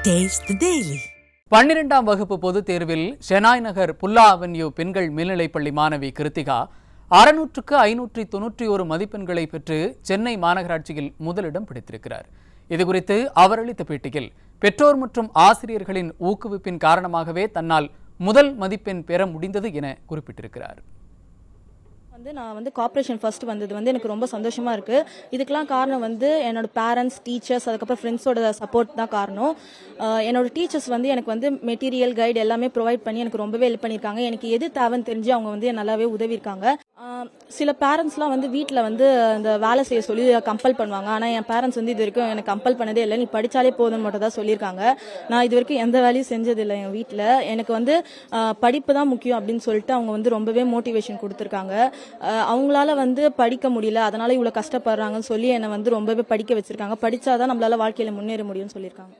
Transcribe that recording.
Taste the Daily. 12ஆம் வகுப்பு பொதுத் தேர்வில் ஷெனாய் நகர் புல்லா அவென்யூ பெண்கள் மேல்நிலைப்பள்ளி மாணவி கிருத்திகா 600க்கு 591 மதிப்பெண்களை பெற்று சென்னை மாநகராட்சியில் முதலிடம் பிடித்திருக்கிறார். இதுகுறித்து அவர் அளித்த பேட்டியில் பெற்றோர் மற்றும் ஆசிரியர்களின் ஊக்குவிப்பின் காரணமாகவே தன்னால் முதல் மதிப்பெண் பெற முடிந்தது என குறிப்பிட்டிருக்கிறார். நான் கார்ப்பரேஷன் ஃபர்ஸ்ட் வந்தது எனக்கு ரொம்ப சந்தோஷமா இருக்கு. இதுக்கெல்லாம் காரணம் என்னோட பேரண்ட்ஸ், டீச்சர்ஸ், அதுக்கப்புறம் ஃப்ரெண்ட்ஸோட சப்போர்ட் தான் காரணம். என்னோட டீச்சர்ஸ் எனக்கு மெட்டீரியல் கைடு எல்லாமே ப்ரொவைட் பண்ணி எனக்கு ரொம்பவே ஹெல்ப் பண்ணியிருக்காங்க. எனக்கு எது தேவைன்னு தெரிஞ்சு அவங்க நல்லாவே உதவியிருக்காங்க. சில பேரண்ட்ஸ்லாம் வீட்டில் அந்த வேலை செய்ய சொல்லி கம்பல் பண்ணுவாங்க. ஆனால் என் பேரண்ட்ஸ் இது வரைக்கும் எனக்கு கம்பல் பண்ணதே இல்லை. நீ படித்தாலே போதும்னு மட்டும் தான் சொல்லியிருக்காங்க. நான் இது வரைக்கும் எந்த வேலையும் செஞ்சதில்லை. என் வீட்டில் எனக்கு படிப்பு தான் முக்கியம் அப்படின்னு சொல்லிட்டு அவங்க ரொம்பவே மோட்டிவேஷன் கொடுத்துருக்காங்க. அவங்களால படிக்க முடியல, அதனால இவ்வளோ கஷ்டப்படுறாங்கன்னு சொல்லி என்னை ரொம்பவே படிக்க வச்சிருக்காங்க. படிச்சாதான் நம்மளால வாழ்க்கையில முன்னேற முடியும்னு சொல்லியிருக்காங்க.